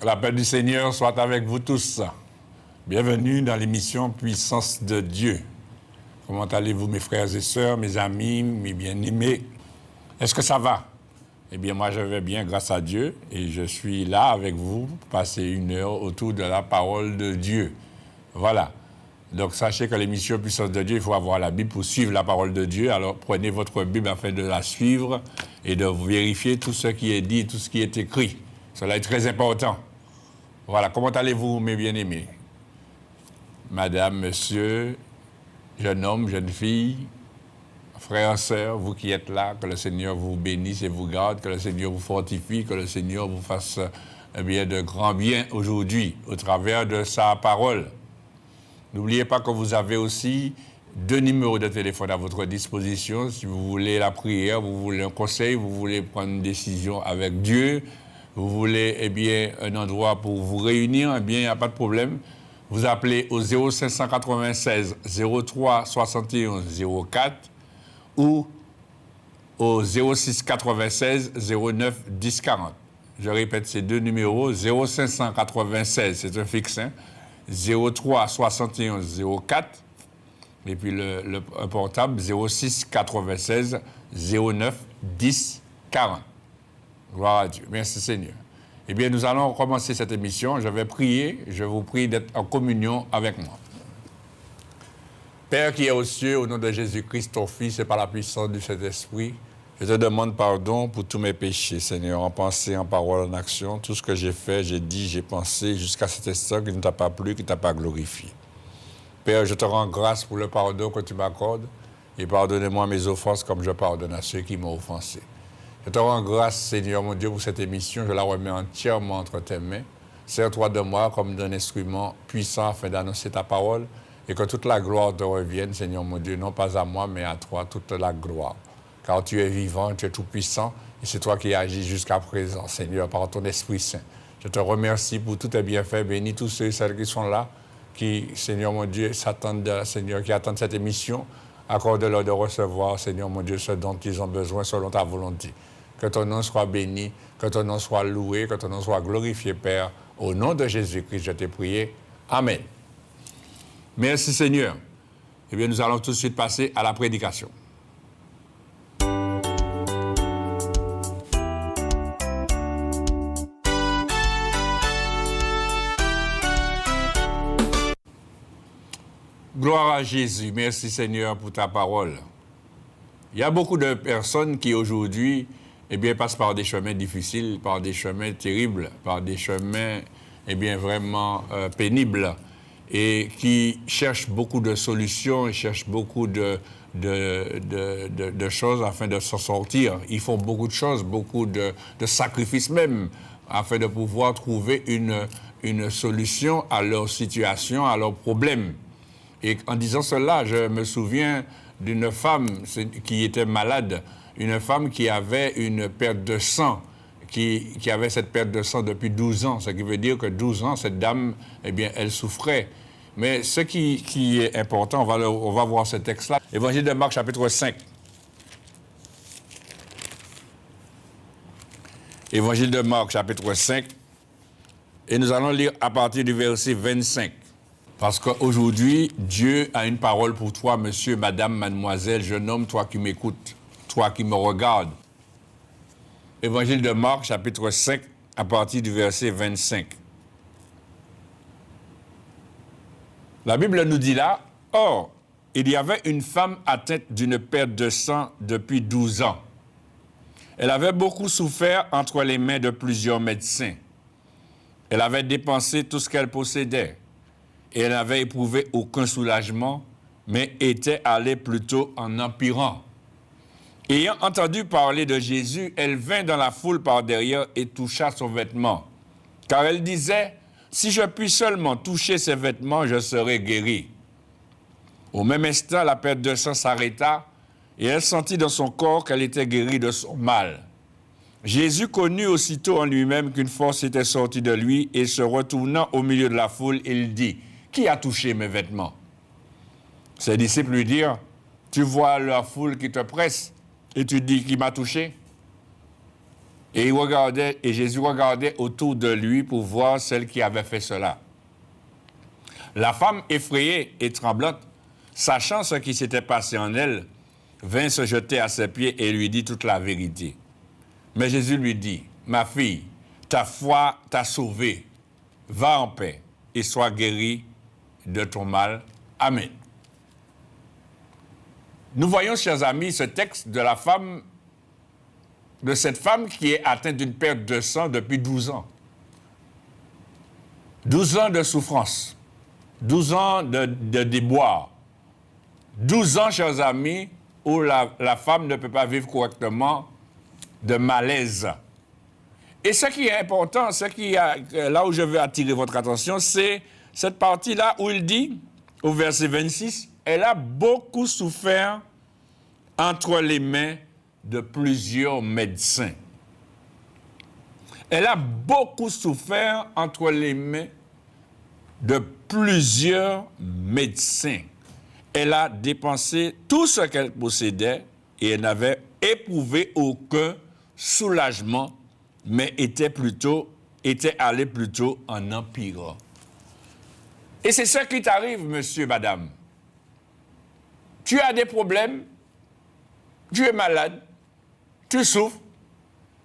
La paix du Seigneur soit avec vous tous. Bienvenue dans l'émission Puissance de Dieu. Comment allez-vous, mes frères et sœurs, mes amis, mes bien-aimés? Est-ce que ça va? Eh bien, moi, je vais bien, grâce à Dieu, et je suis là avec vous pour passer une heure autour de la parole de Dieu. Voilà. Donc, sachez que l'émission Puissance de Dieu, il faut avoir la Bible pour suivre la parole de Dieu. Alors, prenez votre Bible afin de la suivre et de vérifier tout ce qui est dit, tout ce qui est écrit. Cela est très important. Voilà. Comment allez-vous, mes bien-aimés? Madame, monsieur, jeune homme, jeune fille, frères, sœurs, vous qui êtes là, que le Seigneur vous bénisse et vous garde, que le Seigneur vous fortifie, que le Seigneur vous fasse de grands biens aujourd'hui au travers de sa parole. N'oubliez pas que vous avez aussi 2 numéros de téléphone à votre disposition. Si vous voulez la prière, vous voulez un conseil, vous voulez prendre une décision avec Dieu, vous voulez un endroit pour vous réunir, il n'y a pas de problème. Vous appelez au 0596 03 71 04 ou au 06 96 09 10 40. Je répète ces 2 numéros, 0596, c'est un fixe, 03 71 04, et puis le portable 06 96 09 10 40. Gloire à Dieu. Merci Seigneur. Eh bien, nous allons commencer cette émission. Je vais prier. Je vous prie d'être en communion avec moi. Père qui est aux cieux, au nom de Jésus-Christ, ton Fils, et par la puissance du Saint-Esprit, je te demande pardon pour tous mes péchés, Seigneur, en pensée, en parole, en action, tout ce que j'ai fait, j'ai dit, j'ai pensé, jusqu'à cet instant qui ne t'a pas plu, qui ne t'a pas glorifié. Père, je te rends grâce pour le pardon que tu m'accordes, et pardonne-moi mes offenses comme je pardonne à ceux qui m'ont offensé. Je te rends grâce, Seigneur, mon Dieu, pour cette émission. Je la remets entièrement entre tes mains. Sers-toi de moi comme d'un instrument puissant afin d'annoncer ta parole et que toute la gloire te revienne, Seigneur, mon Dieu, non pas à moi, mais à toi, toute la gloire. Car tu es vivant, tu es tout-puissant et c'est toi qui agis jusqu'à présent, Seigneur, par ton Esprit Saint. Je te remercie pour tous tes bienfaits. Bénis tous ceux et celles qui sont là, qui, Seigneur, mon Dieu, s'attendent, Seigneur, qui attendent cette émission. Accorde-leur de recevoir, Seigneur, mon Dieu, ce dont ils ont besoin selon ta volonté. Que ton nom soit béni, que ton nom soit loué, que ton nom soit glorifié, Père. Au nom de Jésus-Christ, je t'ai prié. Amen. Merci, Seigneur. Eh bien, nous allons tout de suite passer à la prédication. Gloire à Jésus. Merci, Seigneur, pour ta parole. Il y a beaucoup de personnes qui, aujourd'hui, passent par des chemins difficiles, par des chemins terribles, par des chemins, vraiment pénibles, et qui cherchent beaucoup de solutions, ils cherchent beaucoup de choses afin de s'en sortir. Ils font beaucoup de choses, beaucoup de sacrifices même, afin de pouvoir trouver une solution à leur situation, à leurs problèmes. Et en disant cela, je me souviens d'une femme qui était malade, une femme qui avait une perte de sang, qui avait cette perte de sang depuis 12 ans. Ce qui veut dire que 12 ans, cette dame, elle souffrait. Mais ce qui est important, on va voir ce texte-là. Évangile de Marc, chapitre 5. Évangile de Marc, chapitre 5. Et nous allons lire à partir du verset 25. Parce qu'aujourd'hui, Dieu a une parole pour toi, monsieur, madame, mademoiselle, jeune homme, toi qui m'écoutes, toi qui me regardes. Évangile de Marc, chapitre 5, à partir du verset 25. La Bible nous dit là, « Or, il y avait une femme atteinte d'une perte de sang depuis 12 ans. Elle avait beaucoup souffert entre les mains de plusieurs médecins. Elle avait dépensé tout ce qu'elle possédait. Et elle n'avait éprouvé aucun soulagement, mais était allée plutôt en empirant. Ayant entendu parler de Jésus, elle vint dans la foule par derrière et toucha son vêtement. Car elle disait, « Si je puis seulement toucher ses vêtements, je serai guérie. » Au même instant, la perte de sang s'arrêta et elle sentit dans son corps qu'elle était guérie de son mal. Jésus connut aussitôt en lui-même qu'une force était sortie de lui et se retournant au milieu de la foule, il dit, « Qui a touché mes vêtements ?» Ses disciples lui dirent, « Tu vois la foule qui te presse et tu dis, qui m'a touché ?» Et Jésus regardait autour de lui pour voir celle qui avait fait cela. La femme, effrayée et tremblante, sachant ce qui s'était passé en elle, vint se jeter à ses pieds et lui dit toute la vérité. Mais Jésus lui dit, « Ma fille, ta foi t'a sauvée. Va en paix et sois guérie de ton mal. Amen. » Nous voyons, chers amis, ce texte de cette femme qui est atteinte d'une perte de sang depuis 12 ans. 12 ans de souffrance, 12 ans de déboire, 12 ans, chers amis, où la femme ne peut pas vivre correctement de malaise. Et ce qui est important, là où je veux attirer votre attention, c'est cette partie-là où il dit, au verset 26, « Elle a beaucoup souffert entre les mains de plusieurs médecins. » Elle a beaucoup souffert entre les mains de plusieurs médecins. Elle a dépensé tout ce qu'elle possédait et elle n'avait éprouvé aucun soulagement, mais était allée plutôt en empirant. Et c'est ce qui t'arrive, monsieur, madame. Tu as des problèmes, tu es malade, tu souffres,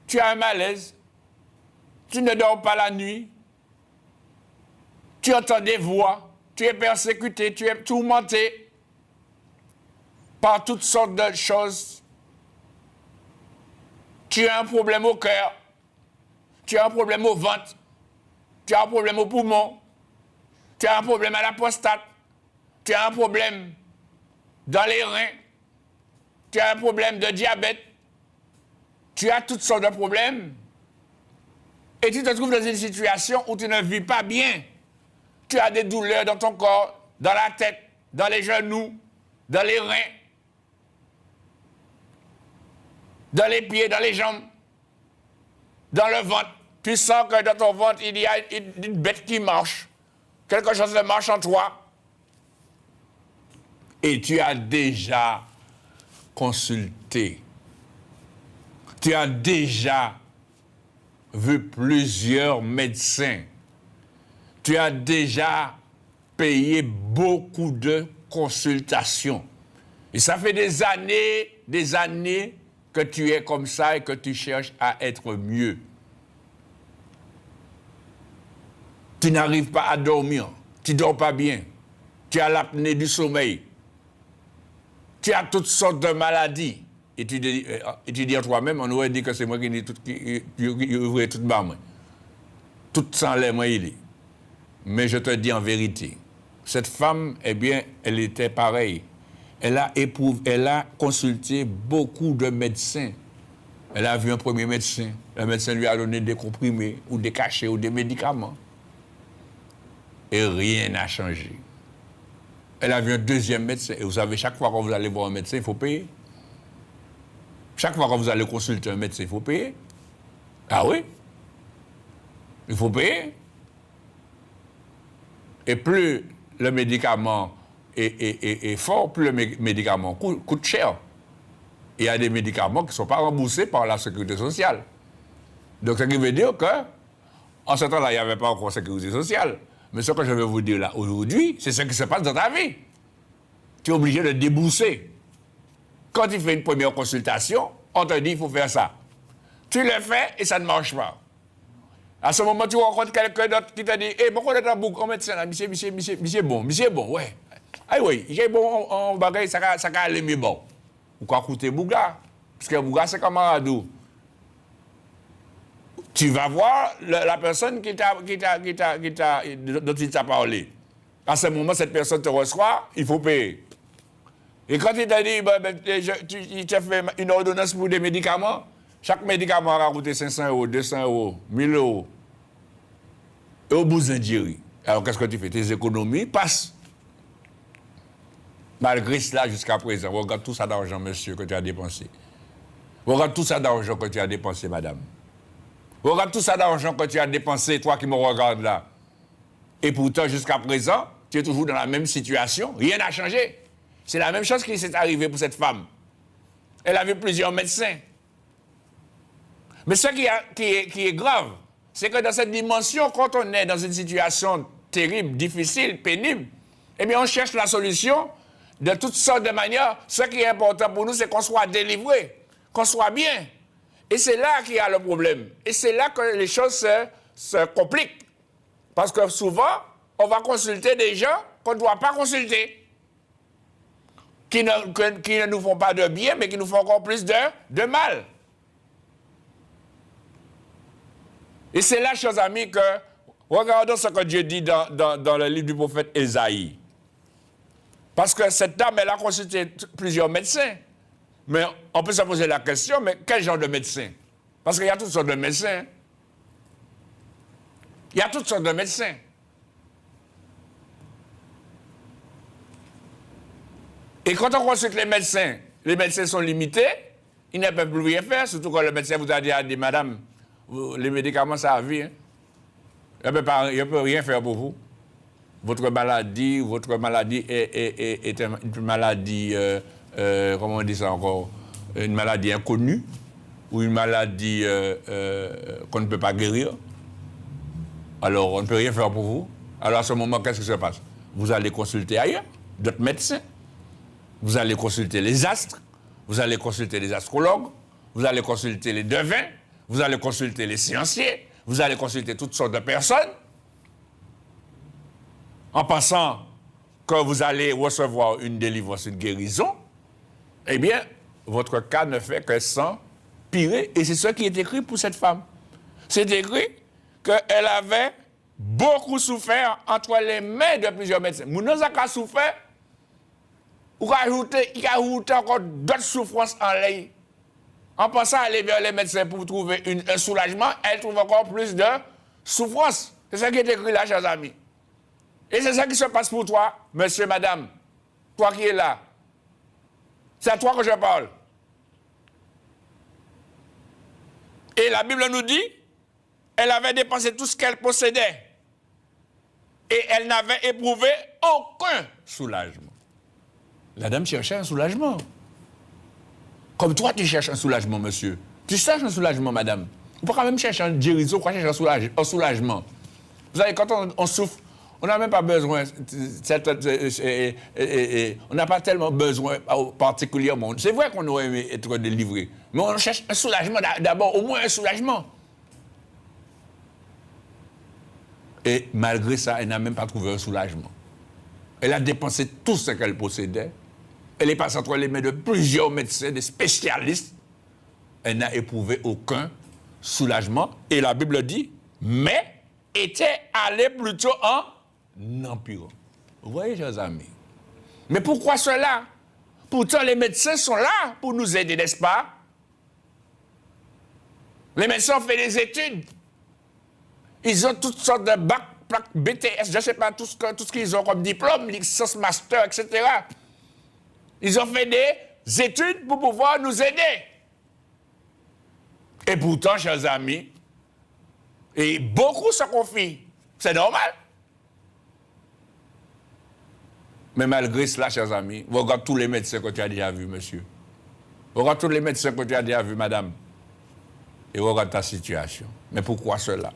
tu as un malaise, tu ne dors pas la nuit, tu entends des voix, tu es persécuté, tu es tourmenté par toutes sortes de choses. Tu as un problème au cœur, tu as un problème au ventre, tu as un problème au poumon, tu as un problème à la prostate, tu as un problème dans les reins, tu as un problème de diabète, tu as toutes sortes de problèmes et tu te trouves dans une situation où tu ne vis pas bien. Tu as des douleurs dans ton corps, dans la tête, dans les genoux, dans les reins, dans les pieds, dans les jambes, dans le ventre. Tu sens que dans ton ventre, il y a une bête qui marche. Quelque chose de marche en toi. Et tu as déjà consulté. Tu as déjà vu plusieurs médecins. Tu as déjà payé beaucoup de consultations. Et ça fait des années que tu es comme ça et que tu cherches à être mieux. Tu n'arrives pas à dormir, tu ne dors pas bien, tu as l'apnée du sommeil, tu as toutes sortes de maladies. Et tu dis à toi-même, on aurait dit que c'est moi qui ouvrais toute barre. Tout sans l'air, moi, il est. Mais je te dis en vérité, cette femme, eh bien, elle était pareille. Elle a consulté beaucoup de médecins. Elle a vu un premier médecin. Le médecin lui a donné des comprimés ou des cachets ou des médicaments. Et rien n'a changé. Elle a vu un deuxième médecin. Et vous savez, chaque fois que vous allez voir un médecin, il faut payer. Chaque fois que vous allez consulter un médecin, il faut payer. Ah oui? Il faut payer. Et plus le médicament est fort, plus le médicament coûte cher. Il y a des médicaments qui ne sont pas remboursés par la sécurité sociale. Donc, ce qui veut dire qu'en ce temps-là, il n'y avait pas encore sécurité sociale. Mais ce que je vais vous dire là aujourd'hui, c'est ce qui se passe dans ta vie. Tu es obligé de débourser. Quand tu fais une première consultation, on te dit qu'il faut faire ça. Tu le fais et ça ne marche pas. À ce moment, tu rencontres quelqu'un d'autre qui te dit « Eh, pourquoi on est un bouc, on met ça là, monsieur bon, ouais. Ah oui, il est bon, on bagaille, ça va aller mieux bon. » Ou quoi coûter bouga? Parce que bouga, c'est comme un radou. Tu vas voir la personne dont il t'a parlé. À ce moment, cette personne te reçoit, il faut payer. Et quand il t'a dit, il t'a fait une ordonnance pour des médicaments, chaque médicament a coûté 500 €, 200 €, 1000 €. Et au bout d'un dieu. Alors qu'est-ce que tu fais? Tes économies passent. Malgré cela, jusqu'à présent, regarde tout ça d'argent, monsieur, que tu as dépensé. Regarde tout ça d'argent que tu as dépensé, madame. Regarde tout ça d'argent que tu as dépensé, toi qui me regardes là. Et pourtant, jusqu'à présent, tu es toujours dans la même situation. Rien n'a changé. C'est la même chose qui s'est arrivée pour cette femme. Elle a vu plusieurs médecins. Mais ce qui est grave, c'est que dans cette dimension, quand on est dans une situation terrible, difficile, pénible, eh bien, on cherche la solution de toutes sortes de manières. Ce qui est important pour nous, c'est qu'on soit délivré, qu'on soit bien. Et c'est là qu'il y a le problème. Et c'est là que les choses se compliquent. Parce que souvent, on va consulter des gens qu'on ne doit pas consulter, qui ne nous font pas de bien, mais qui nous font encore plus de mal. Et c'est là, chers amis, que regardons ce que Dieu dit dans le livre du prophète Ésaïe. Parce que cette dame, elle a consulté plusieurs médecins. Mais on peut se poser la question, mais quel genre de médecin? Parce qu'il y a toutes sortes de médecins. Il y a toutes sortes de médecins. Et quand on consulte les médecins sont limités, ils ne peuvent plus rien faire, surtout quand le médecin vous a dit, madame, les médicaments, ça a vie. Hein? Il ne peut rien faire pour vous. Votre maladie est une maladie, comment on dit ça encore, une maladie inconnue ou une maladie qu'on ne peut pas guérir. Alors, on ne peut rien faire pour vous. Alors, à ce moment, qu'est-ce qui se passe? Vous allez consulter ailleurs, d'autres médecins. Vous allez consulter les astres, vous allez consulter les astrologues, vous allez consulter les devins, vous allez consulter les scientifiques, vous allez consulter toutes sortes de personnes, en pensant que vous allez recevoir une délivrance, une guérison. Eh bien, votre cas ne fait que s'empirer. Et c'est ce qui est écrit pour cette femme. C'est écrit qu'elle avait beaucoup souffert entre les mains de plusieurs médecins. Mounazaka a souffert, ou il a ajouté encore d'autres souffrances en l'air. En pensant aller vers les médecins pour trouver un soulagement, elle trouve encore plus de souffrance. C'est ça qui est écrit là, chers amis. Et c'est ça qui se passe pour toi, monsieur, madame. Toi qui es là. C'est à toi que je parle. Et la Bible nous dit, elle avait dépensé tout ce qu'elle possédait. Et elle n'avait éprouvé aucun soulagement. La dame cherchait un soulagement. Comme toi, tu cherches un soulagement, monsieur. Tu cherches un soulagement, madame. On peut quand même chercher un guérison, on cherche un soulagement. Vous savez, quand on souffre, on n'a même pas besoin, on n'a pas tellement besoin particulièrement. C'est vrai qu'on aurait aimé être délivré, mais on cherche un soulagement, d'abord, au moins un soulagement. Et malgré ça, elle n'a même pas trouvé un soulagement. Elle a dépensé tout ce qu'elle possédait. Elle est passée entre les mains de plusieurs médecins, des spécialistes. Elle n'a éprouvé aucun soulagement. Et la Bible dit, mais était allée plutôt en empirant. Vous voyez, chers amis? Mais pourquoi cela? Pourtant, les médecins sont là pour nous aider, n'est-ce pas? Les médecins ont fait des études. Ils ont toutes sortes de bacs, BTS, je ne sais pas, tout ce qu'ils ont comme diplôme, licence, master, etc. Ils ont fait des études pour pouvoir nous aider. Et pourtant, chers amis, et beaucoup se confient. C'est normal. Mais malgré cela, chers amis, regarde tous les médecins que tu as déjà vus, monsieur. Regarde tous les médecins que tu as déjà vus, madame. Et regarde ta situation. Mais pourquoi cela?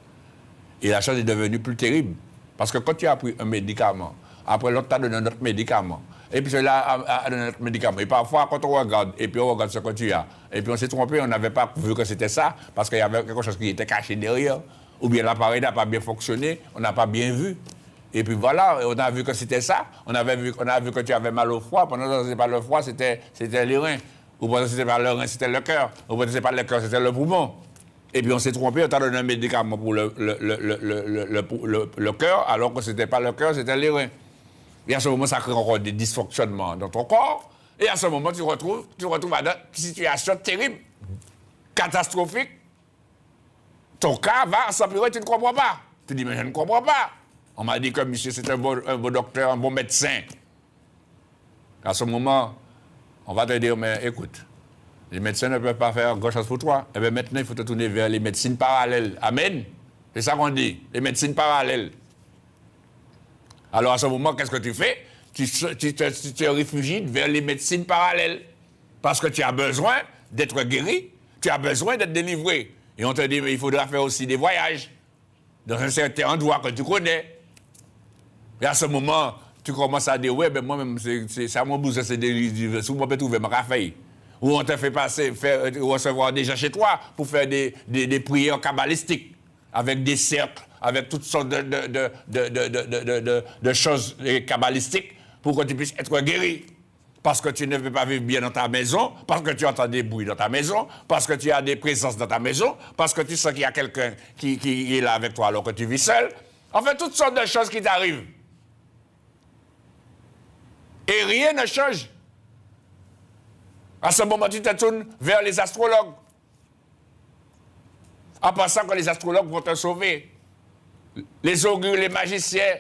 Et la chose est devenue plus terrible. Parce que quand tu as pris un médicament, après l'autre t'a donné un autre médicament, et puis celui-là a donné un autre médicament. Et parfois, quand on regarde, et puis on regarde ce que tu as, et puis on s'est trompé, on n'avait pas vu que c'était ça, parce qu'il y avait quelque chose qui était caché derrière, ou bien l'appareil n'a pas bien fonctionné, on n'a pas bien vu. Et puis voilà, on a vu que c'était ça, on a vu que tu avais mal au foie, pendant que ce n'était pas le foie, c'était les reins, ou pendant que ce n'était pas le rein, c'était le cœur, ou pendant que ce n'était pas le cœur, c'était le poumon. Et puis on s'est trompé, on t'a donné un médicament pour le cœur, alors que ce n'était pas le cœur, c'était les reins. Et à ce moment, ça crée encore des dysfonctionnements dans ton corps. Et à ce moment, tu te retrouves dans une situation terrible, catastrophique. Ton cas va s'empirer, tu ne comprends pas. Tu dis, mais je ne comprends pas. On m'a dit que monsieur, c'est un bon docteur, un bon médecin. À ce moment, on va te dire, mais écoute, les médecins ne peuvent pas faire grand-chose pour toi. Et bien maintenant, il faut te tourner vers les médecines parallèles. Amen. C'est ça qu'on dit, les médecines parallèles. Alors à ce moment, qu'est-ce que tu fais? Tu te réfugies vers les médecines parallèles. Parce que tu as besoin d'être guéri, tu as besoin d'être délivré. Et on te dit, mais il faudra faire aussi des voyages dans un certain endroit que tu connais. Et à ce moment, tu commences à dire, ouais, ben moi-même, c'est ça mon besoin, c'est des sous moi peut trouver ma café. Ou on te fait recevoir des gens chez toi pour faire des prières kabbalistiques, avec des cercles, avec toutes sortes de choses kabbalistiques, pour que tu puisses être guéri. Parce que tu ne peux pas vivre bien dans ta maison, parce que tu entends des bruits dans ta maison, parce que tu as des présences dans ta maison, parce que tu sens qu'il y a quelqu'un qui est là avec toi alors que tu vis seul. Enfin, toutes sortes de choses qui t'arrivent. Et rien ne change. À ce moment, tu te tournes vers les astrologues. En pensant que les astrologues vont te sauver. Les augures, les magiciens.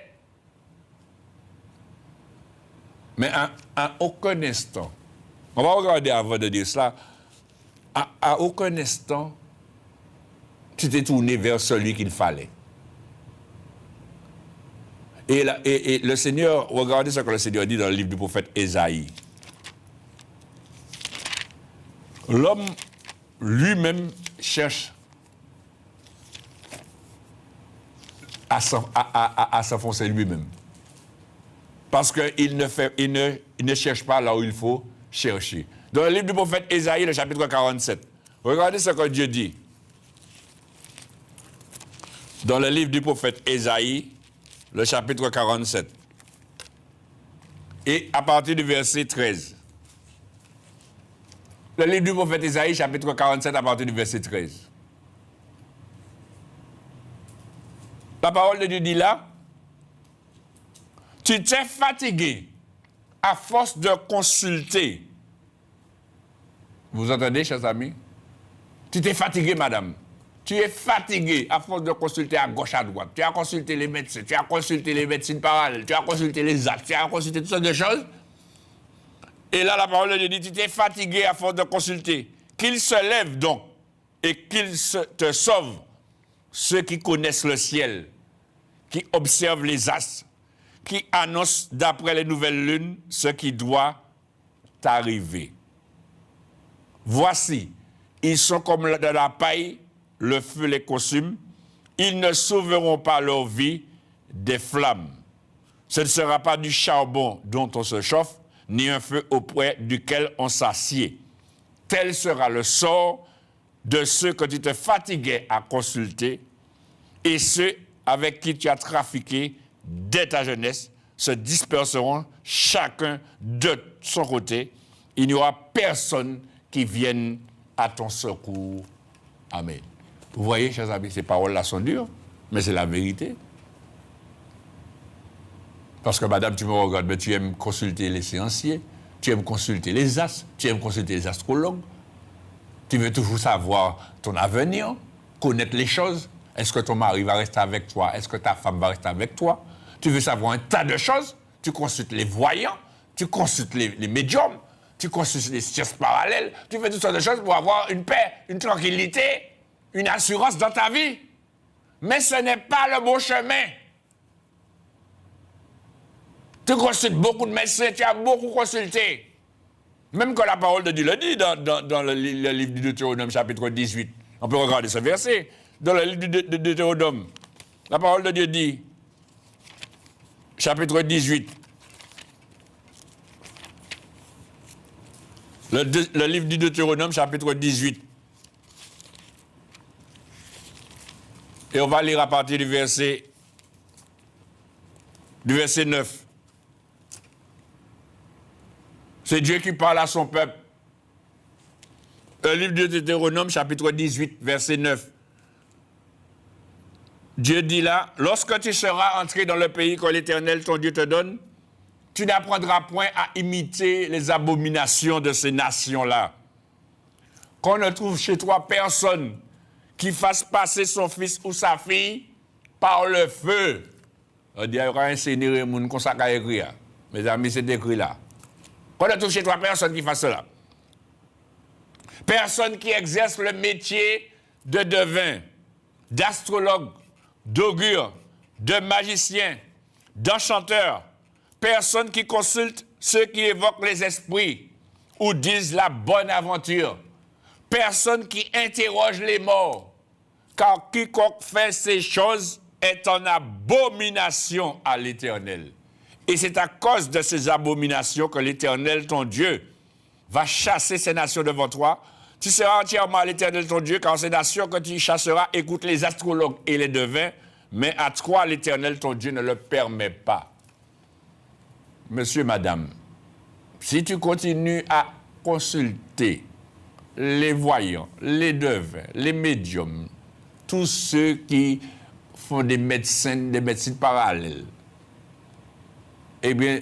Mais à aucun instant, on va regarder avant de dire cela, à aucun instant, tu t'es tourné vers celui qu'il fallait. Et le Seigneur, regardez ce que le Seigneur dit dans le livre du prophète Ésaïe. L'homme lui-même cherche à s'enfoncer lui-même. Parce qu'il ne cherche pas là où il faut chercher. Dans le livre du prophète Ésaïe, le chapitre 47, regardez ce que Dieu dit. Dans le livre du prophète Ésaïe, le chapitre 47, et à partir du verset 13. Le livre du prophète Ésaïe, chapitre 47, à partir du verset 13. La parole de Dieu dit là, tu t'es fatigué à force de consulter. Vous entendez, chers amis? Tu t'es fatigué, madame. Tu es fatigué à force de consulter à gauche, à droite. Tu as consulté les médecins, tu as consulté les médecines parallèles, tu as consulté les actes, tu as consulté toutes sortes de choses. Et là, la parole de Dieu dit, tu t'es fatigué à force de consulter. Qu'il se lève donc et qu'il te sauve ceux qui connaissent le ciel, qui observent les astres, qui annoncent d'après les nouvelles lunes ce qui doit t'arriver. Voici, ils sont comme de la paille, le feu les consume, ils ne sauveront pas leur vie des flammes. Ce ne sera pas du charbon dont on se chauffe, ni un feu auprès duquel on s'assied. Tel sera le sort de ceux que tu te fatiguais à consulter, et ceux avec qui tu as trafiqué dès ta jeunesse se disperseront chacun de son côté. Il n'y aura personne qui vienne à ton secours. Amen. Vous voyez, chers amis, ces paroles-là sont dures, mais c'est la vérité. Parce que, madame, tu me regardes, mais tu aimes consulter les séanciers, tu aimes consulter les astres, tu aimes consulter les astrologues. Tu veux toujours savoir ton avenir, connaître les choses. Est-ce que ton mari va rester avec toi? Est-ce que ta femme va rester avec toi? Tu veux savoir un tas de choses. Tu consultes les voyants, tu consultes les médiums, tu consultes les sciences parallèles. Tu fais toutes sortes de choses pour avoir une paix, une tranquillité, une assurance dans ta vie. Mais ce n'est pas le bon chemin. Tu consultes beaucoup de médecins, tu as beaucoup consulté. Même que la parole de Dieu le dit dans le livre du Deutéronome, chapitre 18. On peut regarder ce verset. Dans le livre de Deutéronome, la parole de Dieu dit, chapitre 18, le livre du Deutéronome, chapitre 18. Et on va lire à partir du verset 9. C'est Dieu qui parle à son peuple. Le livre de Deutéronome, chapitre 18, verset 9. Dieu dit là, lorsque tu seras entré dans le pays que l'Éternel, ton Dieu, te donne, tu n'apprendras point à imiter les abominations de ces nations-là. Qu'on ne trouve chez toi personne qui fasse passer son fils ou sa fille par le feu. On dit, il y aura incinéré moun comme ça qu'a écrit. Mes amis, c'est écrit là. Qu'on ne trouve chez toi personne qui fasse cela. Personne qui exerce le métier de devin, d'astrologue, d'augure, de magicien, d'enchanteur. Personne qui consulte ceux qui évoquent les esprits ou disent la bonne aventure. Personne qui interroge les morts car quiconque fait ces choses est en abomination à l'Éternel. Et c'est à cause de ces abominations que l'Éternel, ton Dieu, va chasser ces nations devant toi. Tu seras entièrement à l'Éternel, ton Dieu, car ces nations que tu chasseras écoutent les astrologues et les devins, mais à toi, l'Éternel, ton Dieu, ne le permet pas. Monsieur, madame, si tu continues à consulter les voyants, les devins, les médiums, tous ceux qui font des médecines parallèles, eh bien,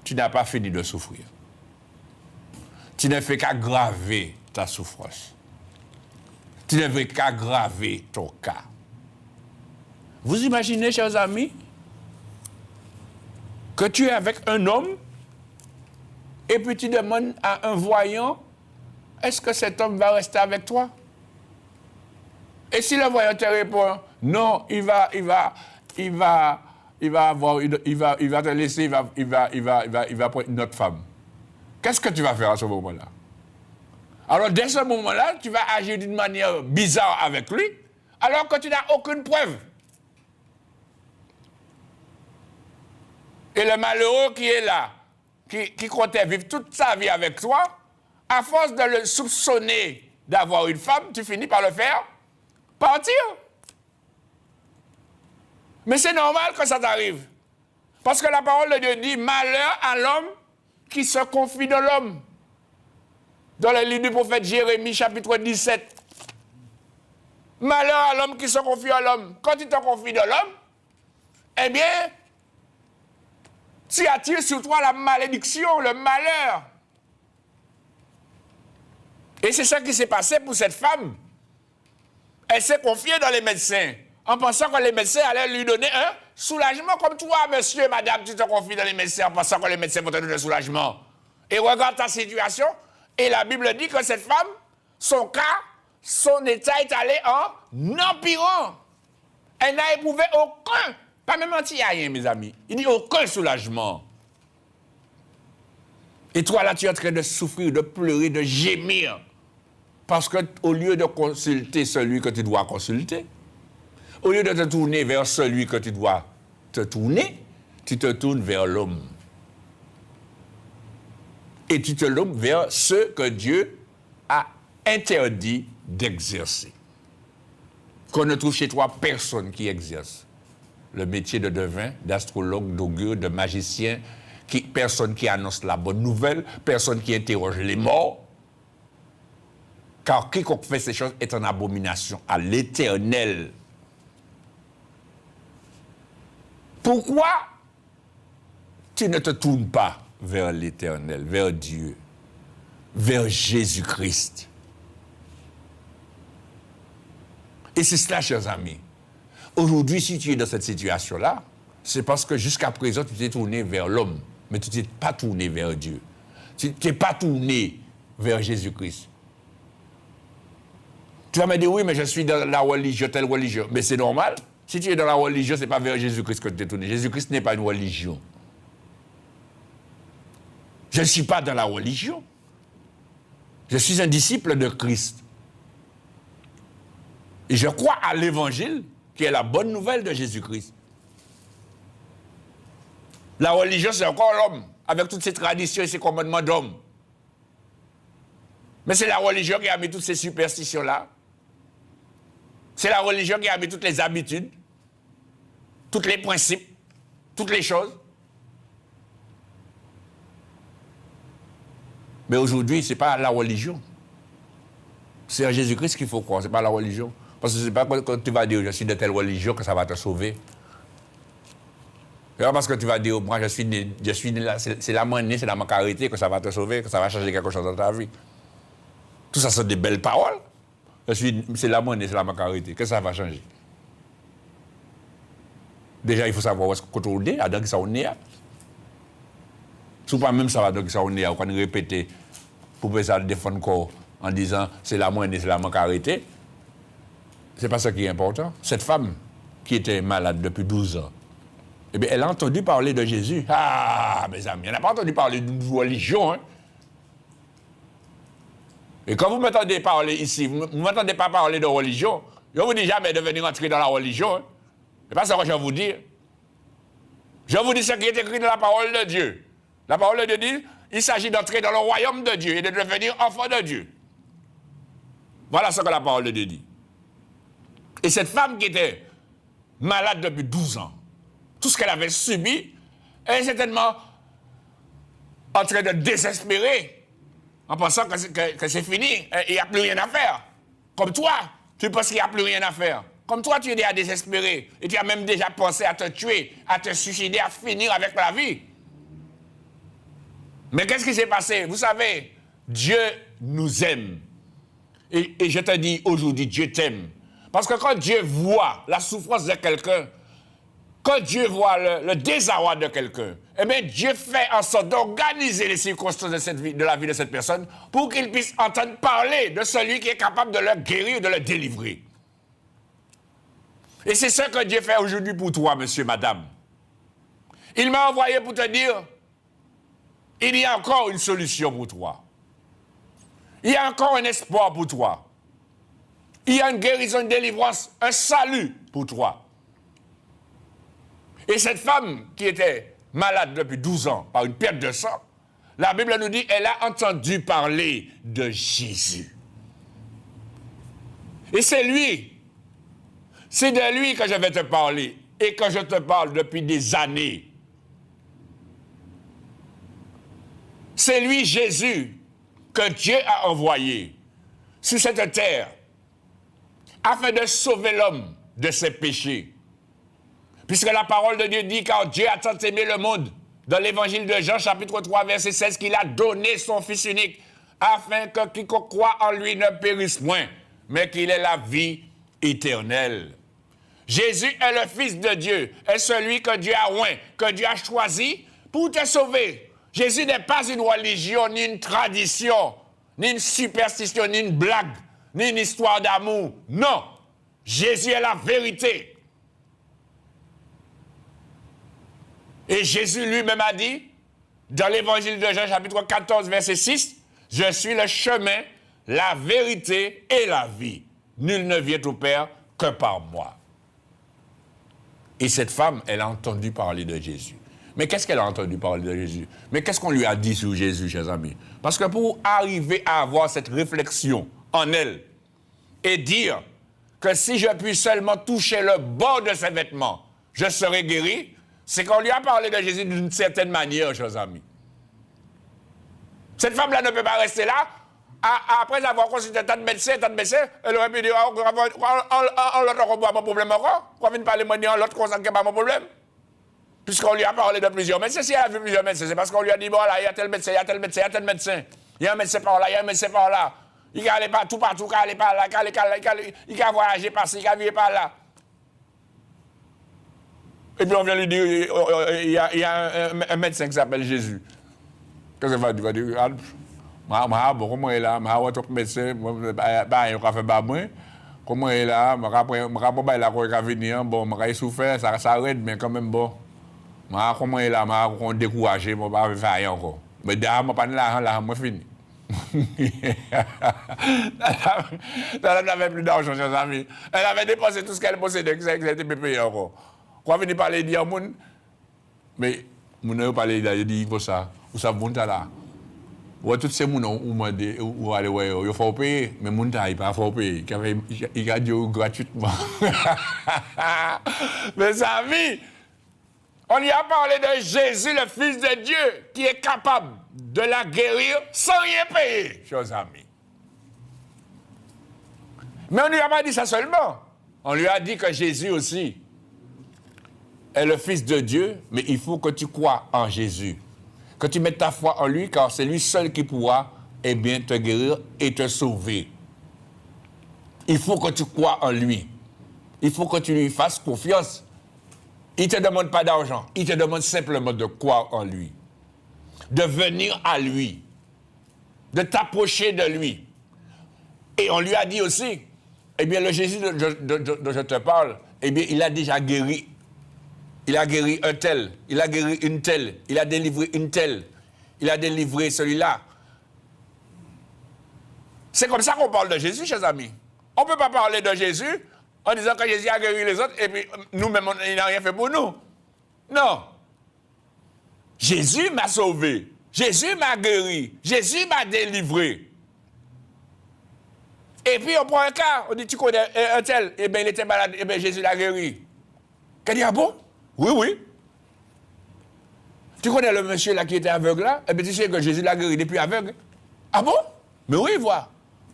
tu n'as pas fini de souffrir. Tu ne fais qu'aggraver ta souffrance. Tu ne fais qu'aggraver ton cas. Vous imaginez, chers amis, que tu es avec un homme et puis tu demandes à un voyant, est-ce que cet homme va rester avec toi? Et si le voyant te répond, non, il va te laisser, il va prendre une autre femme. Qu'est-ce que tu vas faire à ce moment-là? Alors, dès ce moment-là, tu vas agir d'une manière bizarre avec lui, alors que tu n'as aucune preuve. Et le malheureux qui est là, qui comptait vivre toute sa vie avec toi, à force de le soupçonner d'avoir une femme, tu finis par le faire partir. Mais c'est normal que ça t'arrive. Parce que la parole de Dieu dit, malheur à l'homme qui se confie dans l'homme. Dans le livre du prophète Jérémie, chapitre 17. Malheur à l'homme qui se confie à l'homme. Quand tu te confies dans l'homme, eh bien, tu attires sur toi la malédiction, le malheur. Et c'est ça qui s'est passé pour cette femme. Elle s'est confiée dans les médecins, en pensant que les médecins allaient lui donner un soulagement, comme toi, monsieur, madame, tu te confies dans les médecins en pensant que les médecins vont te donner un soulagement. Et regarde ta situation, et la Bible dit que cette femme, son cas, son état est allé en empirant. Elle n'a éprouvé aucun, pas même anti-rien, mes amis, il dit aucun soulagement. Et toi, là, tu es en train de souffrir, de pleurer, de gémir. Parce qu'au lieu de consulter celui que tu dois consulter, au lieu de te tourner vers celui que tu dois te tourner, tu te tournes vers l'homme. Et tu te tournes vers ce que Dieu a interdit d'exercer. Qu'on ne trouve chez toi personne qui exerce le métier de devin, d'astrologue, d'augure, de magicien, personne qui annonce la bonne nouvelle, personne qui interroge les morts. Car quiconque fait ces choses est en abomination à l'Éternel. Pourquoi tu ne te tournes pas vers l'Éternel, vers Dieu, vers Jésus-Christ? Et c'est cela, chers amis. Aujourd'hui, si tu es dans cette situation-là, c'est parce que jusqu'à présent, tu t'es tourné vers l'homme, mais tu ne t'es pas tourné vers Dieu. Tu ne t'es pas tourné vers Jésus-Christ. Tu vas me dire, oui, mais je suis dans la religion, telle religion. Mais c'est normal. Si tu es dans la religion, ce n'est pas vers Jésus-Christ que tu t'es tourné. Jésus-Christ n'est pas une religion. Je ne suis pas dans la religion. Je suis un disciple de Christ. Et je crois à l'évangile, qui est la bonne nouvelle de Jésus-Christ. La religion, c'est encore l'homme, avec toutes ses traditions et ses commandements d'homme. Mais c'est la religion qui a mis toutes ces superstitions-là. C'est la religion qui a mis toutes les habitudes, tous les principes, toutes les choses. Mais aujourd'hui, ce n'est pas la religion. C'est en Jésus-Christ qu'il faut croire, ce n'est pas la religion. Parce que ce n'est pas quand tu vas dire, je suis de telle religion, que ça va te sauver. C'est pas parce que tu vas dire, moi, je suis né là, c'est la main née, c'est la main carité, que ça va te sauver, que ça va changer quelque chose dans ta vie. Tout ça, c'est des belles paroles. C'est la monnaie, c'est la macarité. Qu'est-ce que ça va changer? Déjà, il faut savoir où est-ce qu'on est, à donc ça on est. Si pas même ça va donc ça on est, on va répéter pour que ça défendre corps en disant c'est la monnaie, c'est la macarité. C'est pas ça qui est important. Cette femme qui était malade depuis 12 ans, eh bien, elle a entendu parler de Jésus. Ah, mes amis, elle n'a pas entendu parler d'une religion, hein. Et quand vous m'entendez parler ici, vous ne m'entendez pas parler de religion, Je vous dis jamais de venir entrer dans la religion. Hein. C'est pas ça que je vais vous dire. Je vous dis ce qui est écrit dans la parole de Dieu. La parole de Dieu dit, il s'agit d'entrer dans le royaume de Dieu et de devenir enfant de Dieu. Voilà ce que la parole de Dieu dit. Et cette femme qui était malade depuis 12 ans, tout ce qu'elle avait subi, elle est certainement en train de désespérer, en pensant que c'est fini, il n'y a plus rien à faire. Comme toi, tu penses qu'il n'y a plus rien à faire. Comme toi, tu es déjà désespéré, et tu as même déjà pensé à te tuer, à te suicider, à finir avec la vie. Mais qu'est-ce qui s'est passé? Vous savez, Dieu nous aime. Et je te dis aujourd'hui, Dieu t'aime. Parce que quand Dieu voit la souffrance de quelqu'un, quand Dieu voit le désarroi de quelqu'un, eh bien, Dieu fait en sorte d'organiser les circonstances de la vie de cette personne pour qu'il puisse entendre parler de celui qui est capable de le guérir, de le délivrer. Et c'est ce que Dieu fait aujourd'hui pour toi, monsieur, madame. Il m'a envoyé pour te dire, il y a encore une solution pour toi. Il y a encore un espoir pour toi. Il y a une guérison, une délivrance, un salut pour toi. Et cette femme qui était malade depuis 12 ans par une perte de sang, la Bible nous dit qu'elle a entendu parler de Jésus. Et c'est lui, c'est de lui que je vais te parler et que je te parle depuis des années. C'est lui, Jésus, que Dieu a envoyé sur cette terre afin de sauver l'homme de ses péchés. Puisque la parole de Dieu dit, car Dieu a tant aimé le monde, dans l'évangile de Jean, chapitre 3, verset 16, qu'il a donné son Fils unique, afin que quiconque croit en lui ne périsse point, mais qu'il ait la vie éternelle. Jésus est le Fils de Dieu, est celui que Dieu a oint, que Dieu a choisi pour te sauver. Jésus n'est pas une religion, ni une tradition, ni une superstition, ni une blague, ni une histoire d'amour. Non, Jésus est la vérité. Et Jésus lui-même a dit, dans l'évangile de Jean, chapitre 14, verset 6, « Je suis le chemin, la vérité et la vie. Nul ne vient au Père que par moi. » Et cette femme, elle a entendu parler de Jésus. Mais qu'est-ce qu'elle a entendu parler de Jésus? Mais qu'est-ce qu'on lui a dit sur Jésus, chers amis? Parce que pour arriver à avoir cette réflexion en elle et dire que si je puis seulement toucher le bord de ses vêtements, je serai guéri, c'est qu'on lui a parlé de Jésus d'une certaine manière, chers amis. Cette femme-là ne peut pas rester là. Après avoir consulté tant de médecins, elle aurait pu dire, oh, l'autre voit mon problème encore. Qu'on vienne parler, moi, l'autre constate que pas mon problème. Puisqu'on lui a parlé de plusieurs médecins. Si elle a vu plusieurs médecins, c'est parce qu'on lui a dit, bon, là, il y a tel médecin, il y a tel médecin, il y a tel médecin. Il y a un médecin par là, il y a un médecin par là. Il peut aller partout, il peut aller par là, il peut voyager par-ci, il peut vivre par là. Et puis on vient lui dire, il y a un médecin qui s'appelle Jésus. Qu'est-ce qu'il va dire? Il va dire, bon, comment il est là? Je vais être médecin, il va faire moi. Comment il est là? Je vais là, il va venir, bon, je vais souffrir, ça arrête, mais quand même, bon. Comment il est là? Je vais décourager, je ne vais pas faire rien encore. Mais derrière, je ne vais pas là, je fini. Elle n'avait plus d'argent, chers amis. Elle avait dépensé tout ce qu'elle possédait, que ça était payé encore. Quand on venait parler de moun, mais moun n'a pas parlé de dire ça, ou ça moun là. Ou tous ces moun ou aller ouais, il faut payer, mais moun il pas faut payer, il a dit gratuitement. Mes amis, on y a parlé de Jésus, le Fils de Dieu, qui est capable de la guérir sans rien payer, chers amis. Mais on ne lui a pas dit ça seulement. On lui a dit que Jésus aussi est le Fils de Dieu, mais il faut que tu crois en Jésus. Que tu mettes ta foi en lui, car c'est lui seul qui pourra, eh bien, te guérir et te sauver. Il faut que tu crois en lui. Il faut que tu lui fasses confiance. Il ne te demande pas d'argent. Il te demande simplement de croire en lui. De venir à lui. De t'approcher de lui. Et on lui a dit aussi, eh bien, le Jésus dont je te parle, eh bien, il a déjà guéri. Il a guéri un tel, il a guéri une telle, il a délivré une telle, il a délivré celui-là. C'est comme ça qu'on parle de Jésus, chers amis. On ne peut pas parler de Jésus en disant que Jésus a guéri les autres et puis nous-mêmes, il n'a rien fait pour nous. Non. Jésus m'a sauvé. Jésus m'a guéri. Jésus m'a délivré. Et puis on prend un cas, on dit tu connais un tel, et bien il était malade, et bien Jésus l'a guéri. Qu'elle dit, ah bon? Oui, oui. Tu connais le monsieur là qui était aveugle là? Eh bien tu sais que Jésus l'a guéri depuis aveugle. Ah bon? Mais oui, vois.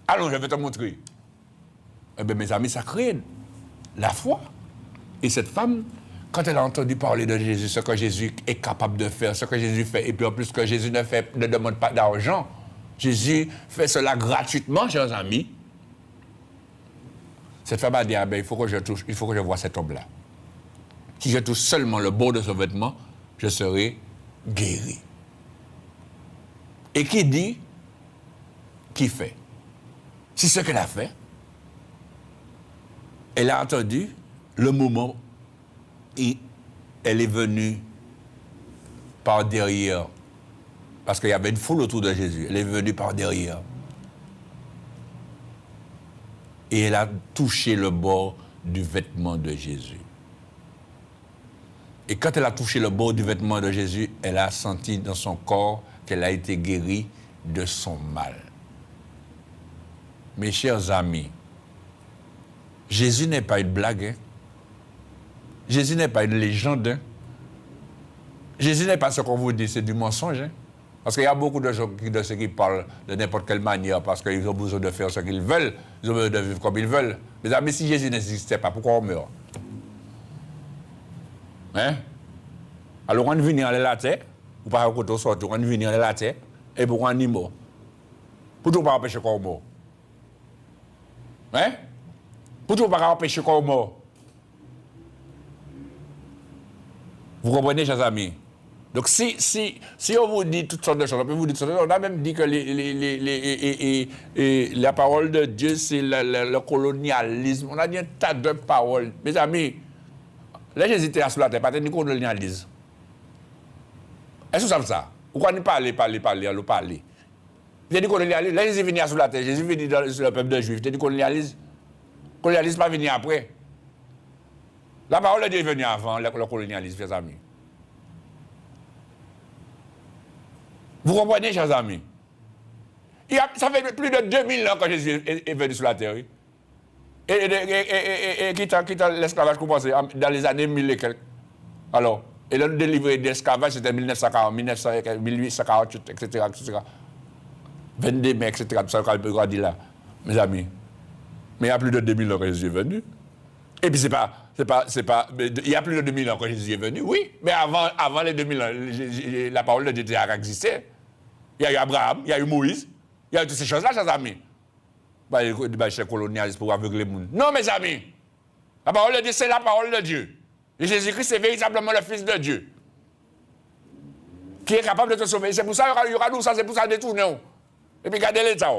Allons, je vais te montrer. Eh bien mes amis, ça crée la foi. Et cette femme, quand elle a entendu parler de Jésus, ce que Jésus est capable de faire, ce que Jésus fait, et puis en plus que Jésus ne demande pas d'argent, Jésus fait cela gratuitement, chers amis. Cette femme a dit, ah ben, il faut que je voie cet homme-là. Si je touche seulement le bord de ce vêtement, je serai guéri. Et qui dit, qui fait. C'est ce qu'elle a fait. Elle a entendu le moment et elle est venue par derrière. Parce qu'il y avait une foule autour de Jésus. Elle est venue par derrière. Et elle a touché le bord du vêtement de Jésus. Et quand elle a touché le bord du vêtement de Jésus, elle a senti dans son corps qu'elle a été guérie de son mal. Mes chers amis, Jésus n'est pas une blague. Hein? Jésus n'est pas une légende. Hein? Jésus n'est pas ce qu'on vous dit, c'est du mensonge. Hein? Parce qu'il y a beaucoup de gens qui parlent de n'importe quelle manière parce qu'ils ont besoin de faire ce qu'ils veulent, ils ont besoin de vivre comme ils veulent. Mes amis, si Jésus n'existait pas, pourquoi on meurt? Hein? Alors, on vient aller la terre, ou pas quand on sort, on vient aller la terre, et pourquoi on est mort? Pourquoi pas empêcher qu'on mort? Hein? Pourquoi pas empêcher qu'on mort? Vous comprenez, chers amis? Donc, si on vous dit toutes sortes de choses, on peut vous dire toutes sortes de choses, on a même dit que la parole de Dieu, c'est le colonialisme. On a dit un tas de paroles. Mes amis, là, j'hésitais à se la terre, pas de colonialisme. Est-ce que vous savez ça? Pourquoi ne parler? J'ai dit colonialisme. Là, Jésus est venu sur la terre. Jésus est venu sur le peuple de Juifs. J'ai dit colonialisme. Colonialisme pas venu après. La parole de Dieu est venue avant le colonialisme, mes amis. Vous comprenez, chers amis? Ça fait plus de 2000 ans que Jésus est venu sur la terre. Oui? Et quittant l'esclavage commencé dans les années 1000 et quelques. Alors, et le délivré d'esclavage, c'était 1940, 1848, etc., etc. 22 mai, etc., tout ça, qu'on peut dire là, mes amis. Mais il y a plus de 2000 ans que Jésus est venu. Et puis, il y a plus de 2000 ans que Jésus est venu, oui, mais avant les 2000 ans, la parole de Dieu a existé. Il y a eu Abraham, il y a eu Moïse, il y a eu toutes ces choses-là, chers amis. C'est colonialiste pour aveugler le monde. Non, mes amis. La parole de Dieu, c'est la parole de Dieu. Et Jésus-Christ, c'est véritablement le Fils de Dieu. Qui est capable de te sauver. C'est pour ça qu'il y aura nous, ça, c'est pour ça détourner. Et puis, gardez l'État.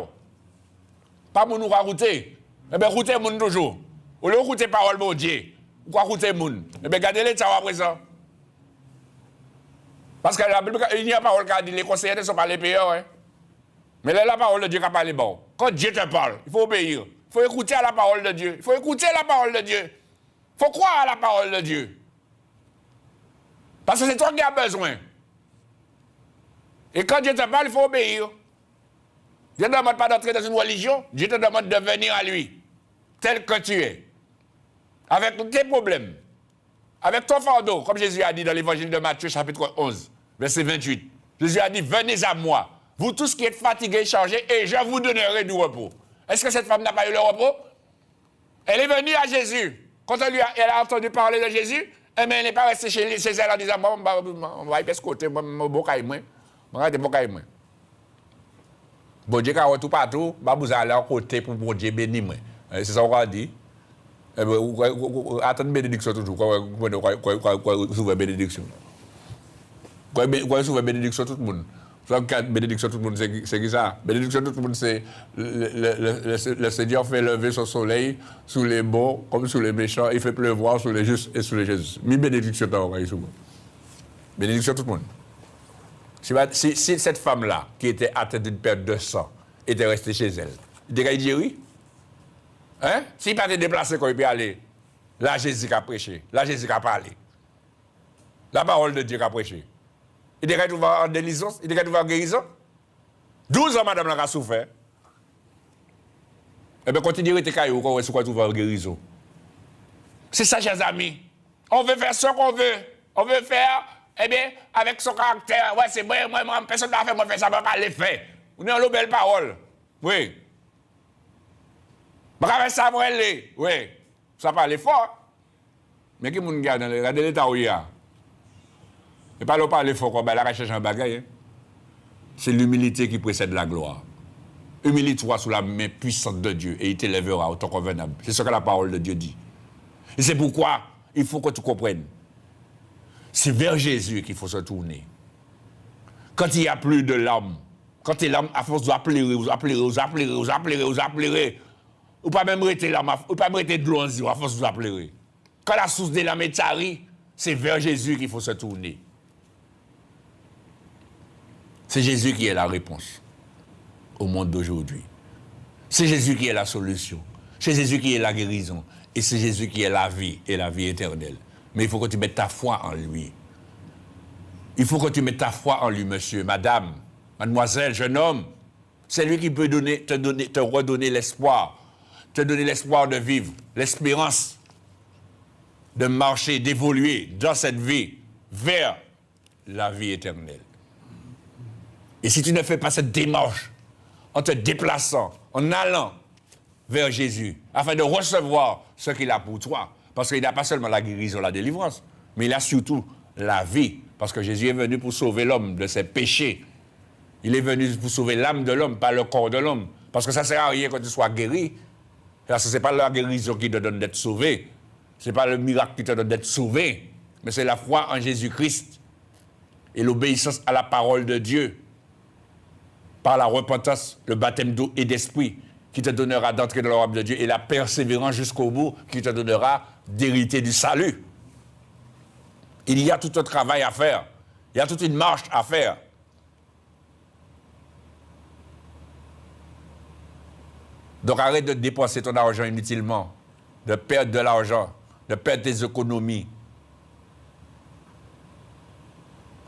Pas pour nous router. Eh bien, router le monde toujours. Au lieu de router la parole de Dieu, ou quoi router le monde. Eh bien, gardez l'État après ça. Parce qu'il y a une parole qui a dit les conseillers ne sont pas les payeurs. Hein? Mais là, la parole de Dieu qui a parlé bon. Quand Dieu te parle, il faut obéir. Il faut écouter à la parole de Dieu. Il faut écouter la parole de Dieu. Il faut croire à la parole de Dieu. Parce que c'est toi qui as besoin. Et quand Dieu te parle, il faut obéir. Dieu ne te demande pas d'entrer dans une religion. Dieu te demande de venir à lui, tel que tu es. Avec tous tes problèmes. Avec ton fardeau, comme Jésus a dit dans l'évangile de Matthieu, chapitre 11, verset 28. Jésus a dit, venez à moi, vous tous qui êtes fatigués et chargés, et je vous donnerai du repos. Est-ce que cette femme n'a pas eu le repos? Elle est venue à Jésus. Quand elle a entendu parler de Jésus, eh bien, elle n'est pas restée chez elle en disant, on va y passer côté, moi, bon Dieu, quand tout partout, vous allez à côté pour bon Dieu bénir moi. C'est ça qu'on a dit. Attends bénédiction toujours. Quoi souvent bénédiction. Quoi souvent bénédiction tout le monde. Bénédiction tout le monde, c'est qui ça? Bénédiction tout le monde, c'est le Seigneur fait lever son soleil sous les bons comme sous les méchants. Il fait pleuvoir sur les justes et sur les justes. Mi bénédiction dans le souvent. Bénédiction tout le monde. Si cette femme-là, qui était atteinte d'une perte de sang, était restée chez elle, il était dit oui. Hein? S'il pas te déplacer quand il peut aller, là Jésus a prêché, là Jésus a parlé. La parole de Dieu a prêché. Il devrait trouver en délivrance, il devrait trouver en guérison. 12 ans, madame l'a souffert. Eh bien, continuez à être caillou quand on va trouver en guérison. C'est ça, chers amis. On veut faire ce qu'on veut. On veut faire, eh bien, avec son caractère. Ouais, c'est vrai, moi, personne n'a fait, moi, faire ça, moi, pas le faire. On est en belle parole. Oui. Bravo, ça, moi, oui. Ça parle fort. Mais qui moun garde dans l'état où il y a? Et pas le parler fort, la recherche en bagaille. C'est l'humilité qui précède la gloire. Humilie-toi sous la main puissante de Dieu et il t'élèvera au temps convenable. C'est ce que la parole de Dieu dit. Et c'est pourquoi il faut que tu comprennes. C'est vers Jésus qu'il faut se tourner. Quand il n'y a plus de l'âme, quand tu es l'âme, à force d'appeler, vous pas même arrêter l'âme, ou pas même arrêter de l'eau à force de vous appeler. Quand la source de l'âme est tarie, c'est vers Jésus qu'il faut se tourner. C'est Jésus qui est la réponse au monde d'aujourd'hui. C'est Jésus qui est la solution. C'est Jésus qui est la guérison. Et c'est Jésus qui est la vie et la vie éternelle. Mais il faut que tu mettes ta foi en lui. Il faut que tu mettes ta foi en lui, monsieur, madame, mademoiselle, jeune homme. C'est lui qui peut te redonner l'espoir. Te donner l'espoir de vivre, l'espérance de marcher, d'évoluer dans cette vie vers la vie éternelle. Et si tu ne fais pas cette démarche, en te déplaçant, en allant vers Jésus, afin de recevoir ce qu'il a pour toi, parce qu'il n'a pas seulement la guérison, la délivrance, mais il a surtout la vie, parce que Jésus est venu pour sauver l'homme de ses péchés. Il est venu pour sauver l'âme de l'homme, pas le corps de l'homme. Parce que ça ne sert à rien que tu sois guéri, parce que ce n'est pas la guérison qui te donne d'être sauvé, ce n'est pas le miracle qui te donne d'être sauvé, mais c'est la foi en Jésus-Christ et l'obéissance à la parole de Dieu, par la repentance, le baptême d'eau et d'esprit, qui te donnera d'entrer dans le royaume de Dieu, et la persévérance jusqu'au bout, qui te donnera d'hériter du salut. Il y a tout un travail à faire. Il y a toute une marche à faire. Donc arrête de dépenser ton argent inutilement, de perdre de l'argent, de perdre tes économies.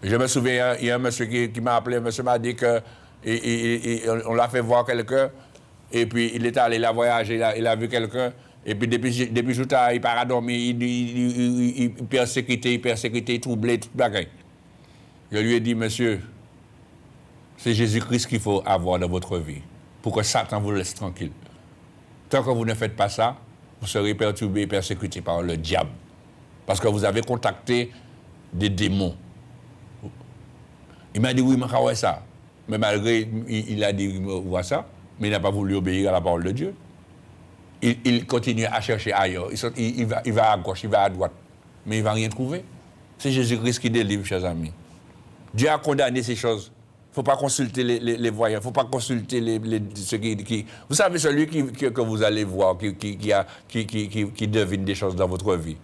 Je me souviens, il y a un monsieur qui m'a appelé, un monsieur m'a dit que on l'a fait voir quelqu'un, et puis il est allé, il a voyagé, il a vu quelqu'un, et puis depuis jour tard, il part à dormir, il persécuté, troublé, tout bagaille. Je lui ai dit, monsieur, c'est Jésus-Christ qu'il faut avoir dans votre vie, pour que Satan vous laisse tranquille. Tant que vous ne faites pas ça, vous serez perturbé et persécuté par le diable. Parce que vous avez contacté des démons. Il m'a dit, oui, mais ouais, ça. Mais malgré, il a dit, voit ça, mais il n'a pas voulu obéir à la parole de Dieu. Il continue à chercher ailleurs. Il va à gauche, il va à droite. Mais il ne va rien trouver. C'est Jésus-Christ qui délivre, chers amis. Dieu a condamné ces choses. Il ne faut pas consulter les voyants, il ne faut pas consulter ceux qui... Vous savez, celui que vous allez voir, qui devine des choses dans votre vie.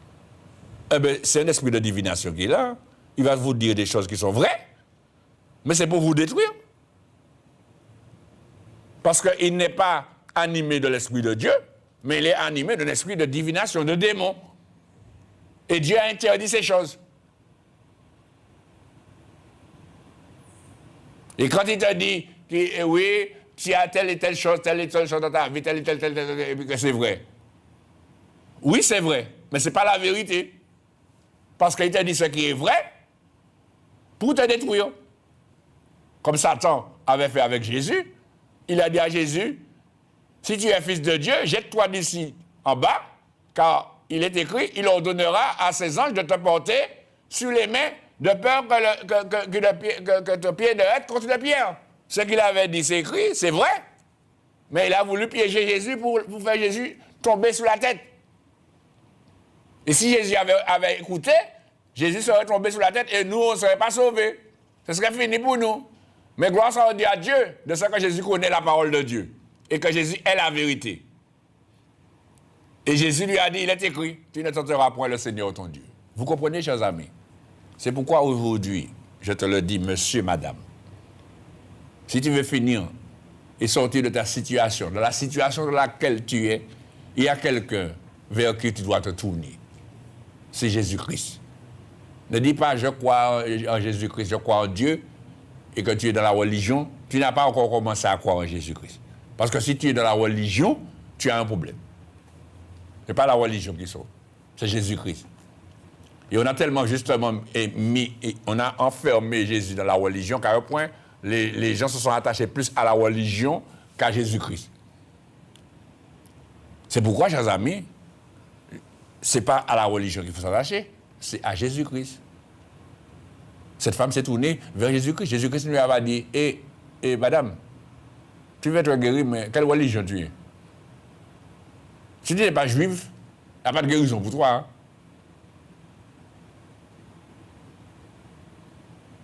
Eh bien, c'est un esprit de divination qui est là. Il va vous dire des choses qui sont vraies, mais c'est pour vous détruire. Parce qu'il n'est pas animé de l'esprit de Dieu, mais il est animé d'un esprit de divination, de démon. Et Dieu a interdit ces choses. Et quand il te dit que oui, tu as telle et telle chose dans ta vie, telle, et puis que c'est vrai. Oui, c'est vrai, mais ce n'est pas la vérité. Parce qu'il te dit ce qui est vrai pour te détruire. Comme Satan avait fait avec Jésus, il a dit à Jésus, si tu es fils de Dieu, jette-toi d'ici en bas, car il est écrit, il ordonnera à ses anges de te porter sur les mains, de peur que ton pied ne heurte contre la pierre. Ce qu'il avait dit, c'est écrit, c'est vrai. Mais il a voulu piéger Jésus pour faire Jésus tomber sur la tête. Et si Jésus avait écouté, Jésus serait tombé sur la tête et nous, on ne serait pas sauvés. Ce serait fini pour nous. Mais gloire soit à Dieu de ce que Jésus connaît la parole de Dieu et que Jésus est la vérité. Et Jésus lui a dit, il est écrit, tu ne tenteras point le Seigneur ton Dieu. Vous comprenez, chers amis? C'est pourquoi aujourd'hui, je te le dis, monsieur, madame, si tu veux finir et sortir de ta situation, de la situation dans laquelle tu es, il y a quelqu'un vers qui tu dois te tourner. C'est Jésus-Christ. Ne dis pas je crois en Jésus-Christ, je crois en Dieu, et que tu es dans la religion, tu n'as pas encore commencé à croire en Jésus-Christ. Parce que si tu es dans la religion, tu as un problème. Ce n'est pas la religion qui sauve, c'est Jésus-Christ. Et on a tellement justement on a enfermé Jésus dans la religion qu'à un point, les gens se sont attachés plus à la religion qu'à Jésus-Christ. C'est pourquoi, chers amis, ce n'est pas à la religion qu'il faut s'attacher, c'est à Jésus-Christ. Cette femme s'est tournée vers Jésus-Christ. Jésus-Christ lui a dit, madame, tu veux être guérie, mais quelle religion tu es? Si tu n'es pas juive, il n'y a pas de guérison pour toi. Hein?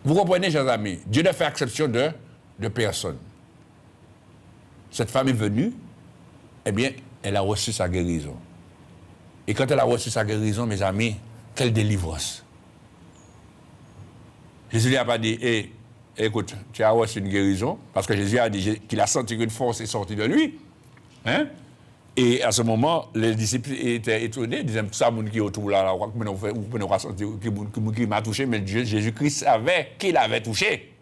Vous comprenez, chers amis, Dieu ne fait exception de personne. Cette femme est venue, eh bien, elle a reçu sa guérison. Et quand elle a reçu sa guérison, mes amis, quelle délivrance. Jésus lui a pas dit, écoute, tu as reçu une guérison, parce que Jésus a dit qu'il a senti qu'une force est sortie de lui. Hein? Et à ce moment, les disciples étaient étonnés, ils disaient, tout ça, qui est autour là, qui m'a touché, mais Jésus-Christ savait qu'il avait touché.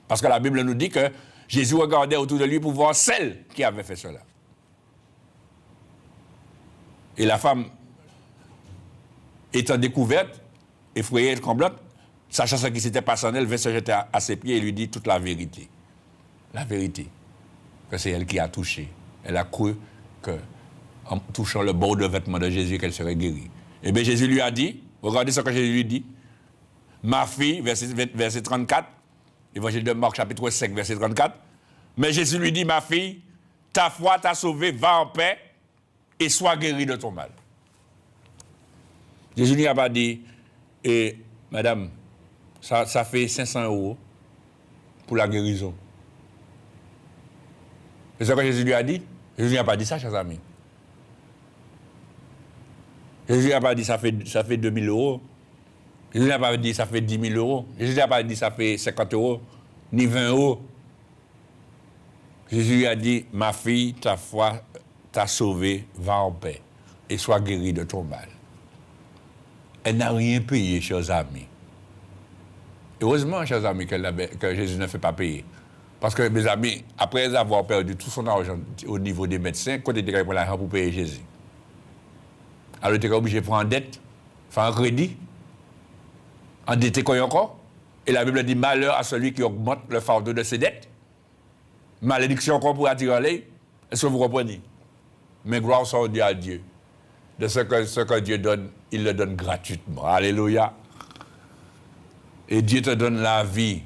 Parce que la Bible nous dit que Jésus regardait autour de lui pour voir celle qui avait fait cela. Et la femme, étant découverte, effrayée et tremblante, sachant ce qui s'était passé en elle, vint se jeter à ses pieds et lui dit toute la vérité. La vérité. Que c'est elle qui a touché. Elle a cru qu'en touchant le bord de vêtement de Jésus, qu'elle serait guérie. Et bien Jésus lui a dit, regardez ce que Jésus lui dit, ma fille, verset 34, Évangile de Marc, chapitre 5, verset 34, mais Jésus lui dit, ma fille, ta foi t'a sauvée, va en paix et sois guérie de ton mal. Jésus lui a pas dit, madame, ça fait 500 € pour la guérison. C'est ce que Jésus lui a dit? Jésus n'a pas dit ça, chers amis. Jésus n'a pas dit ça fait 2000 €. Jésus n'a pas dit ça fait 10 000 €. Jésus n'a pas dit ça fait 50 €, ni 20 €. Jésus lui a dit, ma fille, ta foi t'a sauvée, va en paix et sois guérie de ton mal. Elle n'a rien payé, chers amis. Heureusement, chers amis, que Jésus ne fait pas payer. Parce que, mes amis, après avoir perdu tout son argent au niveau des médecins, quand il était prendre l'argent pour payer Jésus. Alors, il était obligé de prendre en dette, faire un crédit, endetté encore. Et la Bible dit malheur à celui qui augmente le fardeau de ses dettes. Malédiction encore pour attirer l'œil. Est-ce que vous comprenez? Mais gloire soit à Dieu. De ce que Dieu donne, il le donne gratuitement. Alléluia. Et Dieu te donne la vie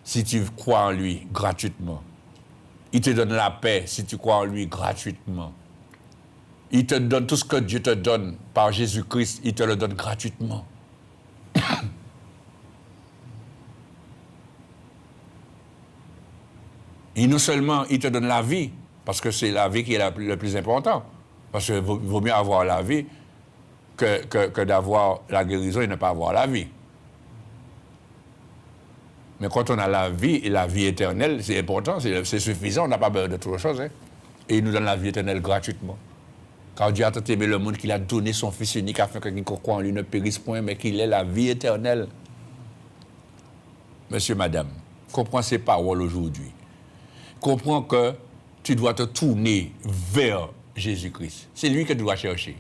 si tu crois en lui gratuitement. Il te donne la paix si tu crois en lui gratuitement. Il te donne tout ce que Dieu te donne par Jésus-Christ, il te le donne gratuitement. Et non seulement il te donne la vie, parce que c'est la vie qui est le plus important. Parce qu'il vaut mieux avoir la vie que d'avoir la guérison et ne pas avoir la vie. Mais quand on a la vie et la vie éternelle, c'est important, c'est suffisant, on n'a pas besoin de toute chose. Hein. Et il nous donne la vie éternelle gratuitement. Car Dieu a tant aimé le monde qu'il a donné son Fils unique afin que quiconque croit en lui ne périsse point, mais qu'il ait la vie éternelle. Monsieur, madame, comprends ces paroles aujourd'hui. Comprends que tu dois te tourner vers Jésus-Christ. C'est lui que tu dois chercher.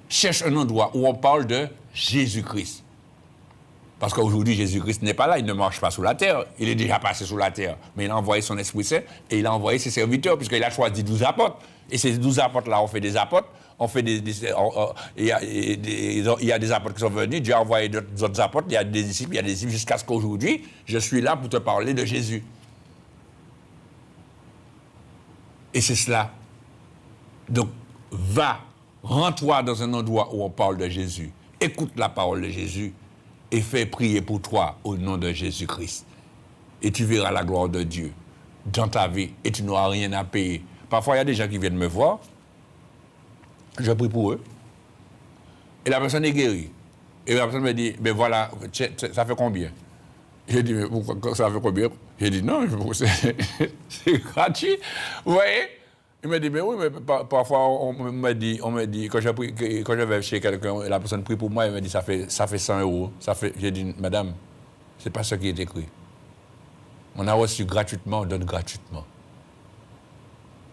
Cherche un endroit où on parle de Jésus-Christ. Parce qu'aujourd'hui, Jésus-Christ n'est pas là, il ne marche pas sous la terre. Il est déjà passé sous la terre. Mais il a envoyé son Esprit Saint et il a envoyé ses serviteurs, puisqu'il a choisi 12 apôtres. Et ces 12 apôtres-là ont fait des apôtres. Il y a des apôtres qui sont venus, Dieu a envoyé d'autres apôtres, il y a des disciples, jusqu'à ce qu'aujourd'hui, je suis là pour te parler de Jésus. Et c'est cela. Donc, rends-toi dans un endroit où on parle de Jésus. Écoute la parole de Jésus. Et fais prier pour toi au nom de Jésus-Christ. Et tu verras la gloire de Dieu dans ta vie et tu n'auras rien à payer. Parfois, il y a des gens qui viennent me voir, je prie pour eux, et la personne est guérie. Et la personne me dit, ben voilà, ça fait combien? J'ai dit, mais pourquoi ça fait combien? J'ai dit, non, c'est gratuit. Vous voyez? Il me dit, mais oui, mais parfois, on me dit, quand je vais chez quelqu'un, la personne prie pour moi, il me dit, ça fait 100 euros. J'ai dit, madame, c'est pas ce qui est écrit. On a reçu gratuitement, on donne gratuitement.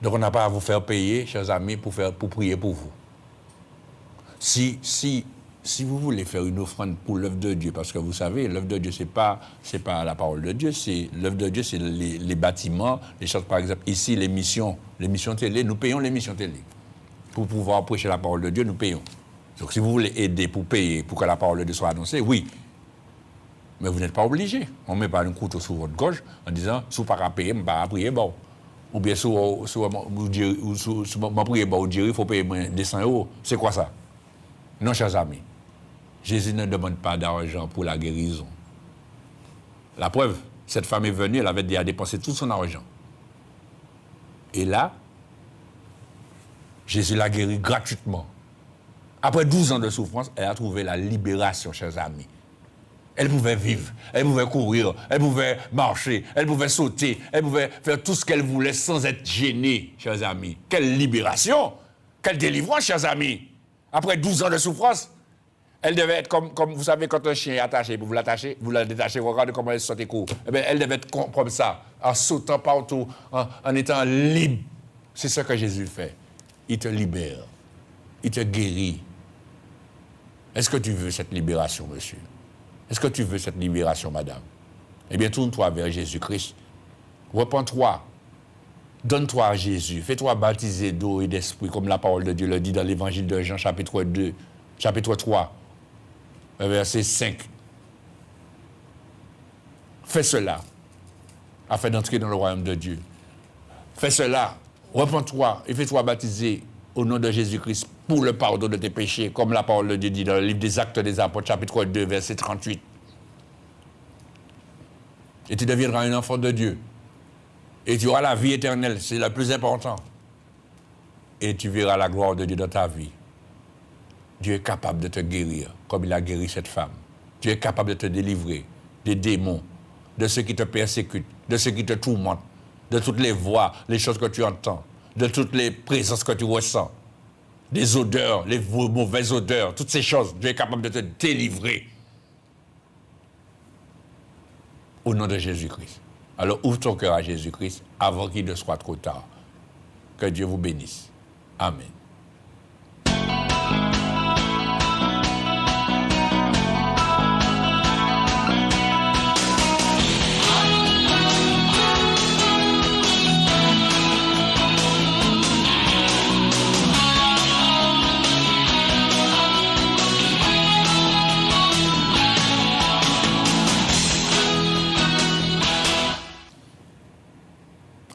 Donc, on n'a pas à vous faire payer, chers amis, pour prier pour vous. Si vous voulez faire une offrande pour l'œuvre de Dieu, parce que vous savez, l'œuvre de Dieu, c'est pas la parole de Dieu, l'œuvre de Dieu, c'est les bâtiments, les choses, par exemple, ici, l'émission télé, nous payons l'émission télé. Pour pouvoir prêcher la parole de Dieu, nous payons. Donc, si vous voulez aider pour payer, pour que la parole de Dieu soit annoncée, oui. Mais vous n'êtes pas obligé. On ne met pas un couteau sur votre gorge en disant, si vous ne pouvez pas payer, je ne peux pas prier, bon. Ou bien, si vous ne priez pas, il faut payer 200 euros. C'est quoi ça? Non, chers amis. Jésus ne demande pas d'argent pour la guérison. La preuve, cette femme est venue, elle avait déjà dépensé tout son argent. Et là, Jésus l'a guérie gratuitement. Après 12 ans de souffrance, elle a trouvé la libération, chers amis. Elle pouvait vivre, elle pouvait courir, elle pouvait marcher, elle pouvait sauter, elle pouvait faire tout ce qu'elle voulait sans être gênée, chers amis. Quelle libération! Quelle délivrance, chers amis! Après 12 ans de souffrance, elle devait être comme vous savez, quand un chien est attaché, vous l'attachez, vous la détachez, vous regardez comment elle saute et court. Eh bien, elle devait être comme ça, en sautant partout, en étant libre. C'est ce que Jésus fait. Il te libère. Il te guérit. Est-ce que tu veux cette libération, monsieur? Est-ce que tu veux cette libération, madame? Eh bien, tourne-toi vers Jésus-Christ. Repends-toi. Donne-toi à Jésus. Fais-toi baptiser d'eau et d'esprit, comme la parole de Dieu le dit dans l'évangile de Jean, chapitre 3, verset 5. Fais cela, afin d'entrer dans le royaume de Dieu. Fais cela, repends-toi et fais-toi baptiser au nom de Jésus-Christ pour le pardon de tes péchés, comme la parole de Dieu dit dans le livre des Actes des Apôtres, chapitre 2, verset 38. Et tu deviendras un enfant de Dieu. Et tu auras la vie éternelle, c'est le plus important. Et tu verras la gloire de Dieu dans ta vie. Dieu est capable de te guérir, comme il a guéri cette femme. Dieu est capable de te délivrer des démons, de ceux qui te persécutent, de ceux qui te tourmentent, de toutes les voix, les choses que tu entends, de toutes les présences que tu ressens, des odeurs, les mauvaises odeurs, toutes ces choses. Dieu est capable de te délivrer. Au nom de Jésus-Christ. Alors ouvre ton cœur à Jésus-Christ avant qu'il ne soit trop tard. Que Dieu vous bénisse. Amen.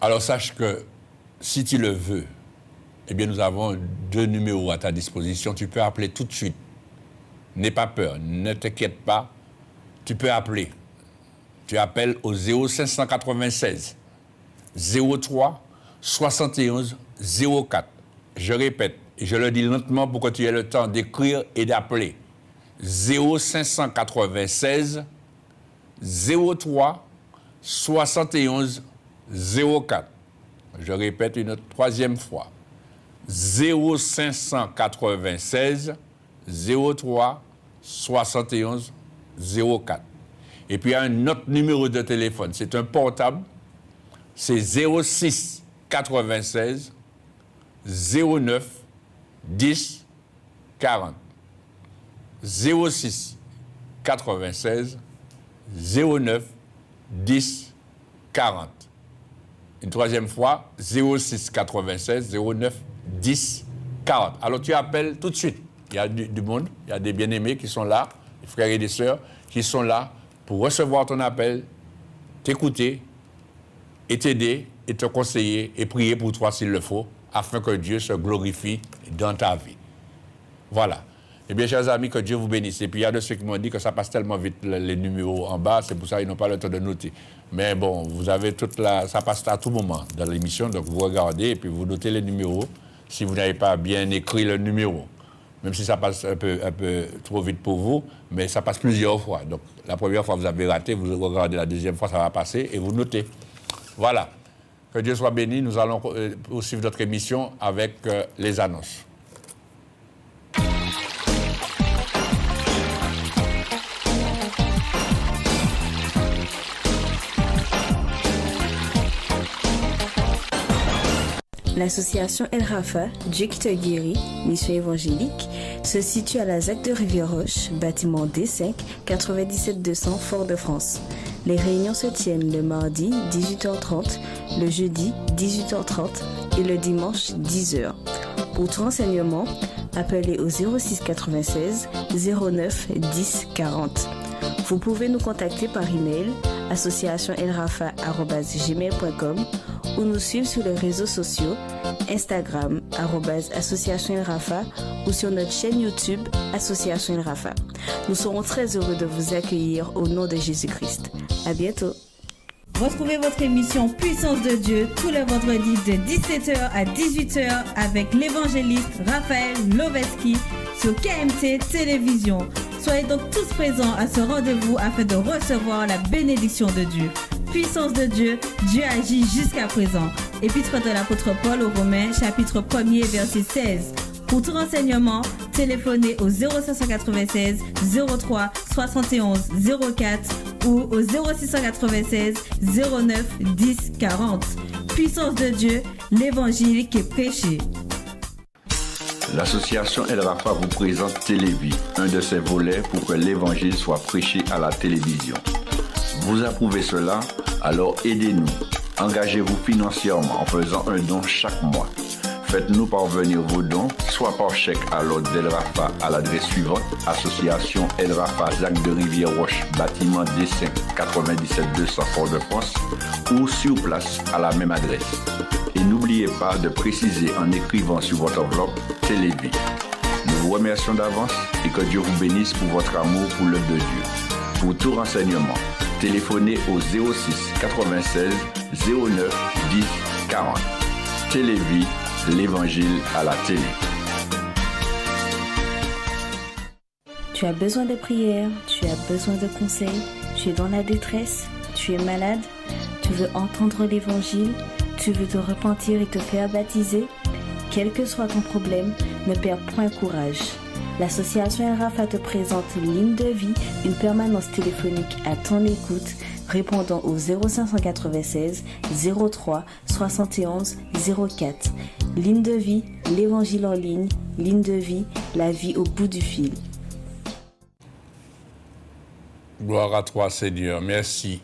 Alors sache que si tu le veux, eh bien nous avons 2 numéros à ta disposition. Tu peux appeler tout de suite. N'aie pas peur, ne t'inquiète pas. Tu peux appeler. Tu appelles au 0596 03 71 04. Je répète, et je le dis lentement pour que tu aies le temps d'écrire et d'appeler. 0596 03 71 04. Je répète une troisième fois. 0596 03 71 04. Et puis il y a un autre numéro de téléphone. C'est un portable. C'est 06 96 09 10 40. 06 96 09 10 40. Une troisième fois, 06 96 09 10 40. Alors tu appelles tout de suite. Il y a du monde, il y a des bien-aimés qui sont là, des frères et des sœurs qui sont là pour recevoir ton appel, t'écouter et t'aider et te conseiller et prier pour toi s'il le faut, afin que Dieu se glorifie dans ta vie. Voilà. Eh bien, chers amis, que Dieu vous bénisse. Et puis, il y a de ceux qui m'ont dit que ça passe tellement vite, les numéros en bas, c'est pour ça qu'ils n'ont pas le temps de noter. Mais bon, vous avez ça passe à tout moment dans l'émission, donc vous regardez et puis vous notez les numéros si vous n'avez pas bien écrit le numéro. Même si ça passe un peu trop vite pour vous, mais ça passe plusieurs fois. Donc, la première fois, vous avez raté, vous regardez la deuxième fois, ça va passer et vous notez. Voilà. Que Dieu soit béni. Nous allons poursuivre notre émission avec les annonces. L'association El Rafa, Dieu qui te guérit, mission évangélique, se situe à la ZAC de Rivière-Roche, bâtiment D5, 97 200 Fort-de-France. Les réunions se tiennent le mardi 18h30, le jeudi 18h30 et le dimanche 10h. Pour tout renseignement, appelez au 06 96 09 10 40. Vous pouvez nous contacter par email associationelrafa@gmail.com ou nous suivre sur les réseaux sociaux Instagram @associationelrafa ou sur notre chaîne YouTube Association El Rafa. Nous serons très heureux de vous accueillir au nom de Jésus-Christ. À bientôt. Retrouvez votre émission Puissance de Dieu tous les vendredis de 17h à 18h avec l'évangéliste Raphaël Loveski sur KMT Télévision. Soyez donc tous présents à ce rendez-vous afin de recevoir la bénédiction de Dieu. Puissance de Dieu, Dieu agit jusqu'à présent. Épître de l'apôtre Paul aux Romains, chapitre 1er, verset 16. Pour tout renseignement, téléphonez au 0596 03 71 04 ou au 0696 09 10 40. Puissance de Dieu, l'évangile qui est prêché. L'association El Rafa vous présente Télévie, un de ses volets pour que l'évangile soit prêché à la télévision. Vous approuvez cela? Alors aidez-nous. Engagez-vous financièrement en faisant un don chaque mois. Faites-nous parvenir vos dons, soit par chèque à l'ordre d'El Rafa à l'adresse suivante, Association El Rafa ZAC de Rivière-Roche, bâtiment D5, 97 200 Fort-de-France, ou sur place à la même adresse. Et n'oubliez pas de préciser en écrivant sur votre enveloppe Télévie. Nous vous remercions d'avance et que Dieu vous bénisse pour votre amour pour l'œuvre de Dieu. Pour tout renseignement, téléphonez au 06 96 09 10 40. Télévie, l'évangile à la télé. Tu as besoin de prière, tu as besoin de conseils, tu es dans la détresse, tu es malade, tu veux entendre l'évangile, tu veux te repentir et te faire baptiser. Quel que soit ton problème, ne perds point courage. L'association El Rafa te présente Ligne de vie, une permanence téléphonique à ton écoute, répondant au 0596 03 71 04. Ligne de vie, l'évangile en ligne. Ligne de vie, la vie au bout du fil. Gloire à toi, Seigneur. Merci.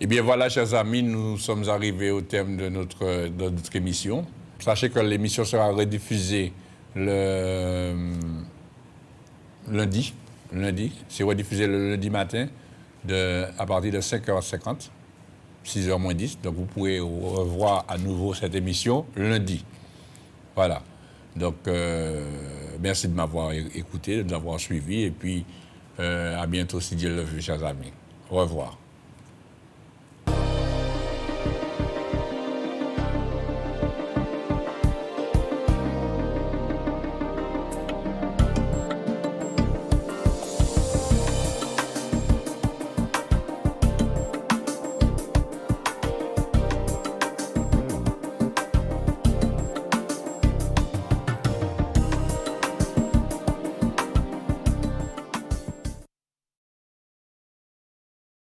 Eh bien voilà, chers amis, nous sommes arrivés au terme de notre émission. Sachez que l'émission sera rediffusée le lundi. C'est rediffusé le lundi matin à partir de 5h50, 6h moins 10. Donc vous pourrez revoir à nouveau cette émission lundi. Voilà. Donc merci de m'avoir écouté, de m'avoir suivi. Et puis à bientôt si Dieu le veut, chers amis. Au revoir.